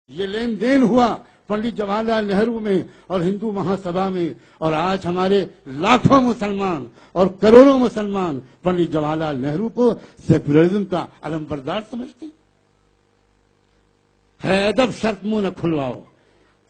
یہ لین دین ہوا پنڈت جواہر لال نہرو میں اور ہندو مہاسبھا میں، اور آج ہمارے لاکھوں مسلمان اور کروڑوں مسلمان پنڈت جواہر لال نہرو کو سیکولرزم کا علم بردار سمجھتے ہے۔ ادب شرط منہ نہ کھلواؤ،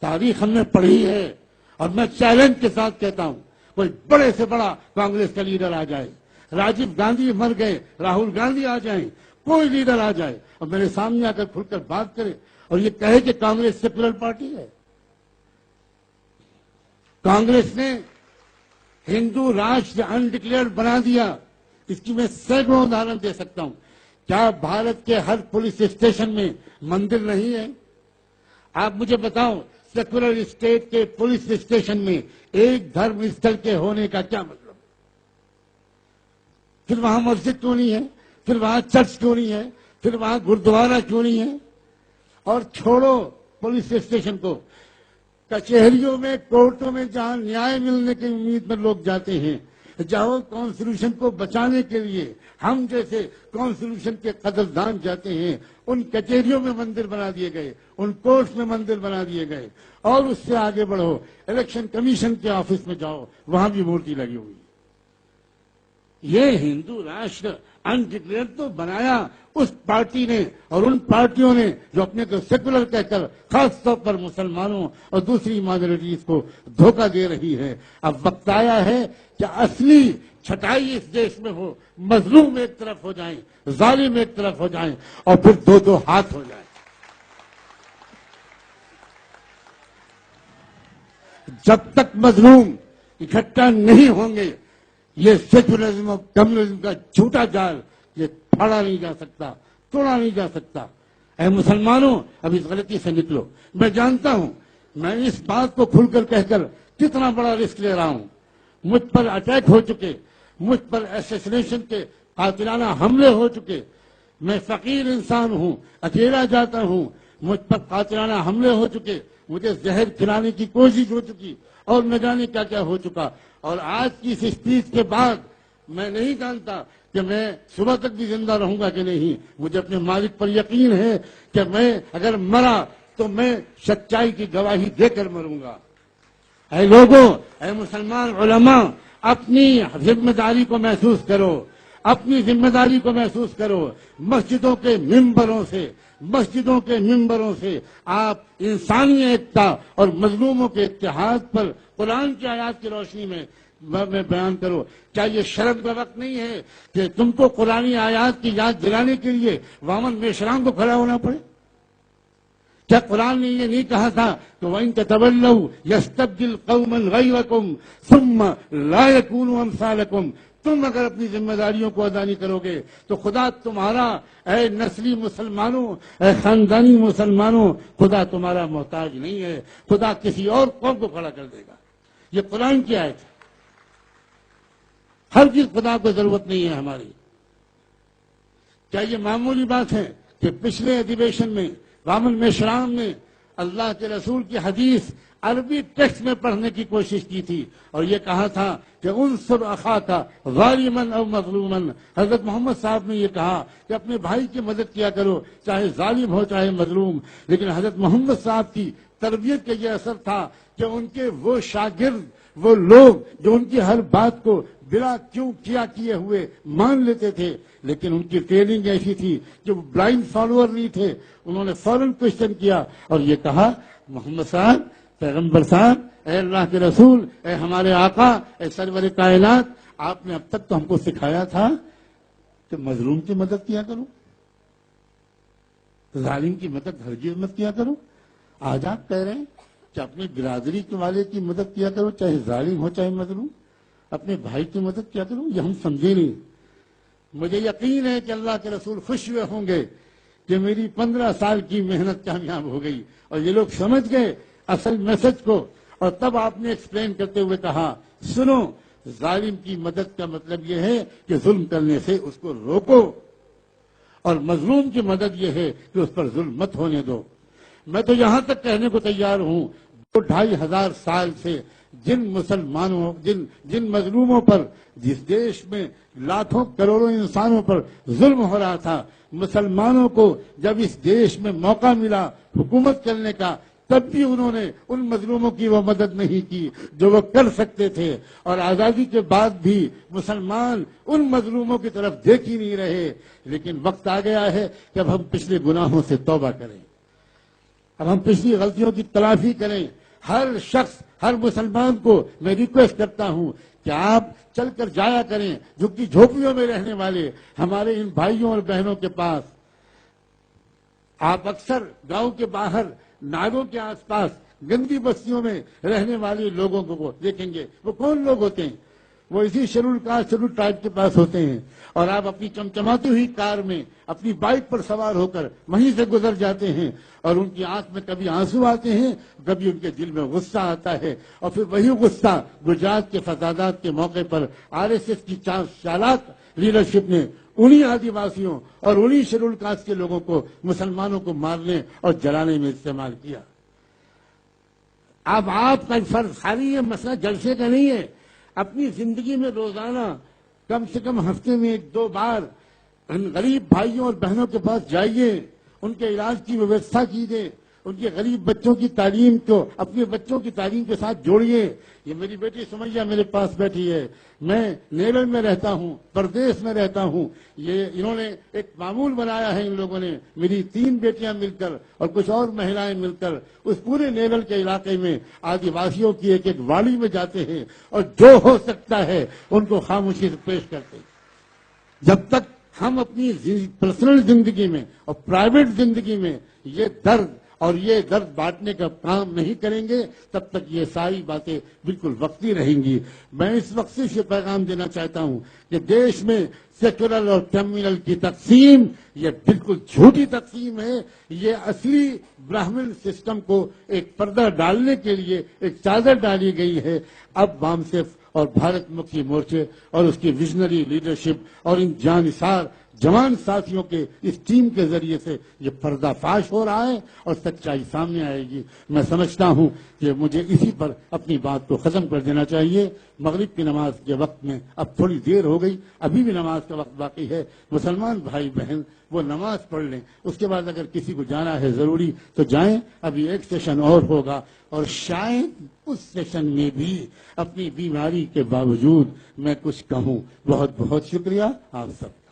تاریخ ہم نے پڑھی ہے، اور میں چیلنج کے ساتھ کہتا ہوں کوئی بڑے سے بڑا کانگریس کا لیڈر آ جائے، راجیو گاندھی مر گئے، راہل گاندھی آ جائیں، کوئی لیڈر آ جائے اور میرے سامنے آ کر کھل کر بات کرے اور یہ کہے کہ کانگریس سیکولر پارٹی ہے۔ کانگریس نے ہندو راشٹر انڈکلیئرڈ بنا دیا، اس کی میں سینکڑوں ادھارن دے سکتا ہوں۔ کیا بھارت کے ہر پولیس اسٹیشن میں مندر نہیں ہے؟ آپ مجھے بتاؤ، سیکولر اسٹیٹ کے پولیس اسٹیشن میں ایک دھرم استھل کے ہونے کا کیا مطلب؟ پھر وہاں مسجد کیوں نہیں ہے؟ پھر وہاں چرچ کیوں نہیں ہے؟ پھر وہاں گردوارہ کیوں نہیں ہے؟ اور چھوڑو پولیس اسٹیشن کو، کچہریوں میں، کورٹوں میں جہاں نیائے ملنے کی امید میں لوگ جاتے ہیں، جہاں کانسٹیٹیوشن کو بچانے کے لیے ہم جیسے کانسٹیٹیوشن کے قدردان جاتے ہیں، ان کچہریوں میں مندر بنا دیے گئے، ان کورٹس میں مندر بنا دیے گئے۔ اور اس سے آگے بڑھو، الیکشن کمیشن کے آفس میں جاؤ، وہاں بھی مورتی لگی ہوئی۔ یہ ہندو راشٹر انڈکلیئر تو بنایا اس پارٹی نے اور ان پارٹیوں نے جو اپنے کو سیکولر کہہ کر خاص طور پر مسلمانوں اور دوسری مائنورٹیز کو دھوکہ دے رہی ہے۔ اب وقت آیا ہے کہ اصلی چھٹائی اس دیش میں ہو، مظلوم ایک طرف ہو جائیں، ظالم ایک طرف ہو جائیں، اور پھر دو دو ہاتھ ہو جائیں۔ جب تک مظلوم اکٹھا نہیں ہوں گے، یہ سیکولرزم اور کمیونزم کا جھوٹا جال یہ پھاڑا نہیں جا سکتا، توڑا نہیں جا سکتا۔ اے مسلمانوں، اب اس غلطی سے نکلو۔ میں جانتا ہوں میں اس بات کو کھل کر کہہ کر کتنا بڑا رسک لے رہا ہوں۔ مجھ پر اٹیک ہو چکے، مجھ پر ایسیسنیشن کے قاتلانہ حملے ہو چکے، میں فقیر انسان ہوں، اکیلا جاتا ہوں، مجھ پر قاتلانہ حملے ہو چکے، مجھے زہر کھلانے کی کوشش ہو چکی، اور نہ جانے کیا کیا ہو چکا۔ اور آج کی اس اسپیچ کے بعد میں نہیں جانتا کہ میں صبح تک بھی زندہ رہوں گا کہ نہیں۔ مجھے اپنے مالک پر یقین ہے کہ میں اگر مرا تو میں سچائی کی گواہی دے کر مروں گا۔ اے لوگوں، اے مسلمان علماء، اپنی ذمہ داری کو محسوس کرو، اپنی ذمہ داری کو محسوس کرو۔ مسجدوں کے ممبروں سے آپ انسانی ایکتا اور مظلوموں کے اتحاد پر قرآن کی آیات کی روشنی میں بیان کرو۔ کیا یہ شرم کا وقت نہیں ہے کہ تم کو قرآنی آیات کی یاد دلانے کے لیے وامن میشرام کو کھڑا ہونا پڑے؟ کیا قرآن نے یہ نہیں کہا تھا کہ وَإِن تَتَوَلَّوْا يَسْتَبْدِلْ قَوْمًا غَيْرَكُمْ ثُمَّ لَا يَكُونُوا أَمْثَالَكُمْ؟ تم اگر اپنی ذمہ داریوں کو ادا نہیں کرو گے تو خدا تمہارا، اے نسلی مسلمانوں، اے خاندانی مسلمانوں، خدا تمہارا محتاج نہیں ہے، خدا کسی اور قوم کو کھڑا کر دے گا۔ یہ قرآن کی آیت ہے۔ ہر چیز خدا کو ضرورت نہیں ہے ہماری۔ کیا یہ معمولی بات ہے کہ پچھلے ادھیویشن میں وامن میشرام نے اللہ کے رسول کی حدیث عربی ٹیکسٹ میں پڑھنے کی کوشش کی تھی اور یہ کہا تھا کہ انصر اخاک ظالما او مظلوما۔ حضرت محمد صاحب نے یہ کہا کہ اپنے بھائی کی مدد کیا کرو، چاہے ظالم ہو چاہے مظلوم۔ لیکن حضرت محمد صاحب کی تربیت کا یہ اثر تھا کہ ان کے وہ شاگرد، وہ لوگ جو ان کی ہر بات کو بلا کیوں کیا کیے ہوئے مان لیتے تھے، لیکن ان کی ٹریننگ ایسی تھی کہ وہ بلائنڈ فالوور نہیں تھے۔ انہوں نے فوراً کوشچن کیا اور یہ کہا، محمد صاحب، پیغمبر صاحب، اے اللہ کے رسول، اے ہمارے آقا، اے سرور کائنات، آپ نے اب تک تو ہم کو سکھایا تھا کہ مظلوم کی مدد کیا کرو، ظالم کی مدد ہرگز مت کیا کرو۔ آج آپ کہہ رہے ہیں کہ اپنی برادری کے والے کی مدد کیا کرو، چاہے ظالم ہو چاہے مظلوم، اپنے بھائی کی مدد کیا کرو۔ یہ ہم سمجھے نہیں۔ مجھے یقین ہے کہ اللہ کے رسول خوش ہوئے ہوں گے کہ میری 15 سال کی محنت کامیاب ہو گئی اور یہ لوگ سمجھ گئے اصل میسج کو۔ اور تب آپ نے ایکسپلین کرتے ہوئے کہا، سنو، ظالم کی مدد کا مطلب یہ ہے کہ ظلم کرنے سے اس کو روکو، اور مظلوم کی مدد یہ ہے کہ اس پر ظلم مت ہونے دو۔ میں تو یہاں تک کہنے کو تیار ہوں 2500 سال سے جن مسلمانوں جن مظلوموں پر جس دیش میں لاکھوں کروڑوں انسانوں پر ظلم ہو رہا تھا، مسلمانوں کو جب اس دیش میں موقع ملا حکومت کرنے کا، تب بھی انہوں نے ان مظلوموں کی وہ مدد نہیں کی جو وہ کر سکتے تھے، اور آزادی کے بعد بھی مسلمان ان مظلوموں کی طرف دیکھ ہی نہیں رہے۔ لیکن وقت آ گیا ہے کہ اب ہم پچھلے گناہوں سے توبہ کریں، اب ہم پچھلی غلطیوں کی تلافی کریں۔ ہر شخص، ہر مسلمان کو میں ریکویسٹ کرتا ہوں کہ آپ چل کر جایا کریں جھگی جھوپڑیوں میں رہنے والے ہمارے ان بھائیوں اور بہنوں کے پاس۔ آپ اکثر گاؤں کے باہر ناگوں کے آس پاس گندی بستیوں میں رہنے والے لوگوں کو دیکھیں گے۔ وہ کون لوگ ہوتے ہیں؟ وہ اسی شیڈول کاسٹ شیڈول ٹرائب کے پاس ہوتے ہیں، اور آپ اپنی چمچماتی ہوئی کار میں اپنی بائک پر سوار ہو کر وہیں سے گزر جاتے ہیں، اور ان کی آنکھ میں کبھی آنسو آتے ہیں، کبھی ان کے دل میں غصہ آتا ہے، اور پھر وہی غصہ گجرات کے فسادات کے موقع پر RSS کی چالاک لیڈرشپ نے انہی آدی واسیوں اور انہی شیڈول کاسٹ کے لوگوں کو، مسلمانوں کو مارنے اور جلانے میں استعمال کیا۔ اب آپ کا فرض خالی یہ مسئلہ جلسے کا نہیں ہے، اپنی زندگی میں روزانہ کم سے کم ہفتے میں 1-2 بار ان غریب بھائیوں اور بہنوں کے پاس جائیے، ان کے علاج کی ویوستھا کیجیے، ان کے غریب بچوں کی تعلیم کو اپنے بچوں کی تعلیم کے ساتھ جوڑیے۔ یہ میری بیٹی سمیہ میرے پاس بیٹھی ہے، میں نیرل میں رہتا ہوں، پردیش میں رہتا ہوں، یہ انہوں نے ایک معمول بنایا ہے، ان لوگوں نے، میری 3 بیٹیاں مل کر اور کچھ اور مہلائیں مل کر اس پورے نیرل کے علاقے میں آدی واسیوں کی ایک واڑی میں جاتے ہیں، اور جو ہو سکتا ہے ان کو خاموشی سے پیش کرتے ہیں۔ جب تک ہم اپنی پرسنل زندگی میں اور پرائیویٹ زندگی میں یہ درد بانٹنے کا کام نہیں کریں گے، تب تک یہ ساری باتیں بالکل وقتی رہیں گی۔ میں اس وقت صرف یہ پیغام دینا چاہتا ہوں کہ دیش میں سیکولر اور کمیونل کی تقسیم یہ بالکل جھوٹی تقسیم ہے۔ یہ اصلی براہمن سسٹم کو ایک پردہ ڈالنے کے لیے ایک چادر ڈالی گئی ہے۔ اب وامسف اور بھارت مکھی مورچے اور اس کی ویژنری لیڈرشپ اور ان جانثار جوان ساتھیوں کے اس ٹیم کے ذریعے سے یہ پردہ فاش ہو رہا ہے اور سچائی سامنے آئے گی۔ میں سمجھتا ہوں کہ مجھے اسی پر اپنی بات کو ختم کر دینا چاہیے۔ مغرب کی نماز کے وقت میں اب تھوڑی دیر ہو گئی، ابھی بھی نماز کا وقت باقی ہے۔ مسلمان بھائی بہن وہ نماز پڑھ لیں، اس کے بعد اگر کسی کو جانا ہے ضروری تو جائیں۔ ابھی ایک سیشن اور ہوگا، اور شاید اس سیشن میں بھی اپنی بیماری کے باوجود میں کچھ کہوں۔ بہت بہت شکریہ آپ سب کا۔